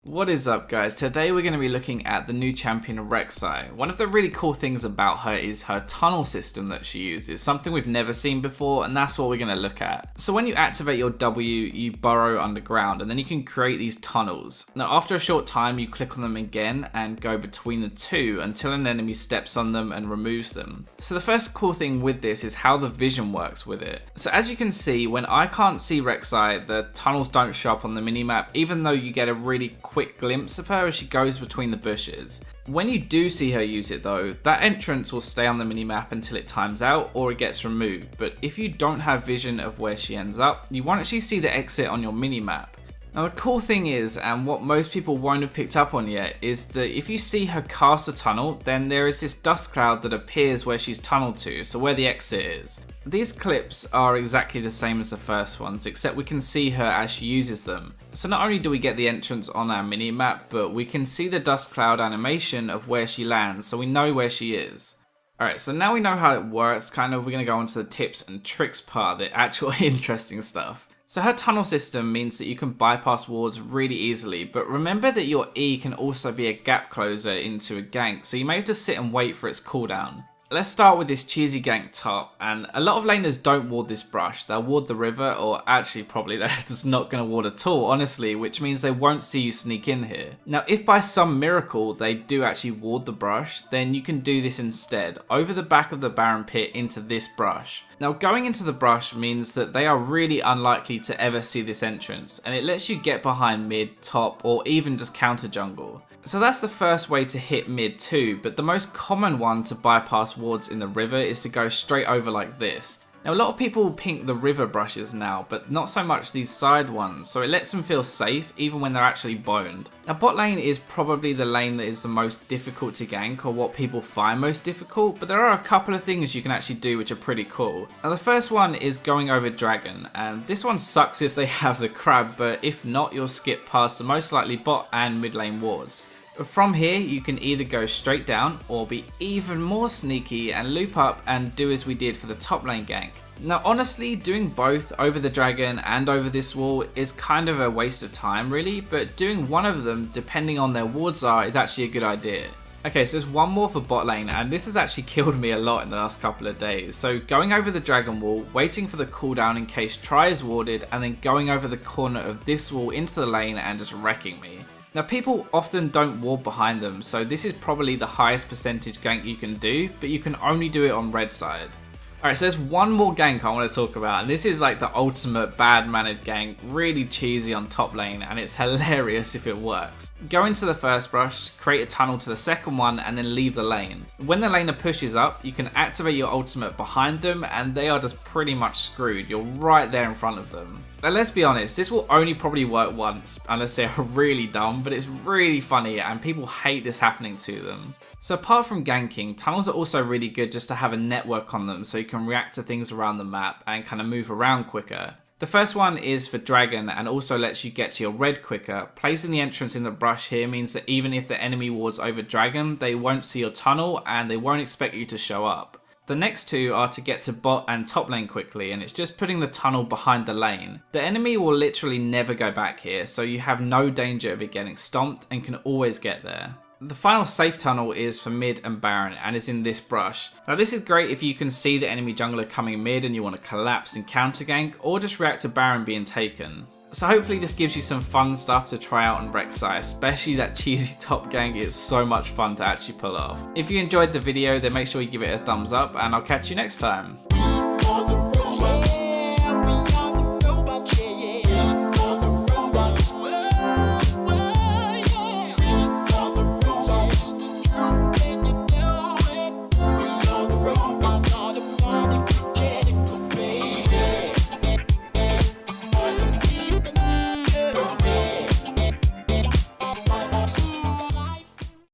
What is up, guys? Today we're going to be looking at the new champion Rek'Sai. One of the really cool things about her is her tunnel system that she uses, something we've never seen before, and that's what we're going to look at. So when you activate your W, you burrow underground and then you can create these tunnels. Now after a short time you click on them again and go between the two until an enemy steps on them and removes them. So the first cool thing with this is how the vision works with it. So as you can see, when I can't see Rek'Sai, the tunnels don't show up on the minimap, even though you get a really quick glimpse of her as she goes between the bushes. When you do see her use it though, that entrance will stay on the minimap until it times out or it gets removed, but if you don't have vision of where she ends up, you won't actually see the exit on your minimap. Now the cool thing is, and what most people won't have picked up on yet, is that if you see her cast a tunnel, then there is this dust cloud that appears where she's tunneled to, so where the exit is. These clips are exactly the same as the first ones, except we can see her as she uses them. So not only do we get the entrance on our minimap, but we can see the dust cloud animation of where she lands, so we know where she is. Alright, so now we know how it works, we're going to go on to the tips and tricks part, the actual interesting stuff. So her tunnel system means that you can bypass wards really easily, but remember that your E can also be a gap closer into a gank, so you may have to sit and wait for its cooldown. Let's start with this cheesy gank top, and a lot of laners don't ward this brush. They'll ward the river, or actually probably they're just not going to ward at all, honestly, which means they won't see you sneak in here. Now if by some miracle they do actually ward the brush, then you can do this instead, over the back of the Baron pit into this brush. Now going into the brush means that they are really unlikely to ever see this entrance, and it lets you get behind mid, top, or even just counter jungle. So that's the first way to hit mid too, but the most common one to bypass wards in the river is to go straight over like this. Now a lot of people pink the river brushes now, but not so much these side ones, so it lets them feel safe even when they're actually boned. Now bot lane is probably the lane that is the most difficult to gank, or what people find most difficult, but there are a couple of things you can actually do which are pretty cool. Now the first one is going over dragon, and this one sucks if they have the crab, but if not you'll skip past the most likely bot and mid lane wards. From here you can either go straight down or be even more sneaky and loop up and do as we did for the top lane gank. Now honestly, doing both over the dragon and over this wall is kind of a waste of time really, but doing one of them depending on their wards is actually a good idea. Okay, so there's one more for bot lane, and this has actually killed me a lot in the last couple of days. So going over the dragon wall, waiting for the cooldown in case Try is warded, and then going over the corner of this wall into the lane and just wrecking me. Now people often don't ward behind them, so this is probably the highest percentage gank you can do, but you can only do it on red side. Alright, so there's one more gank I want to talk about, and this is like the ultimate bad mannered gank, really cheesy on top lane, and it's hilarious if it works. Go into the first brush, create a tunnel to the second one, and then leave the lane. When the laner pushes up, you can activate your ultimate behind them, and they are just pretty much screwed. You're right there in front of them. Now let's be honest, this will only probably work once, unless they're really dumb, but it's really funny and people hate this happening to them. So apart from ganking, tunnels are also really good just to have a network on them so you can react to things around the map and kind of move around quicker. The first one is for dragon and also lets you get to your red quicker. Placing the entrance in the brush here means that even if the enemy wards over dragon, they won't see your tunnel and they won't expect you to show up. The next two are to get to bot and top lane quickly, and it's just putting the tunnel behind the lane. The enemy will literally never go back here, so you have no danger of it getting stomped and can always get there. The final safe tunnel is for mid and Baron and is in this brush. Now this is great if you can see the enemy jungler coming mid and you want to collapse and counter gank, or just react to Baron being taken. So hopefully this gives you some fun stuff to try out on Rek'Sai, especially that cheesy top gank. It's so much fun to actually pull off. If you enjoyed the video, then make sure you give it a thumbs up and I'll catch you next time.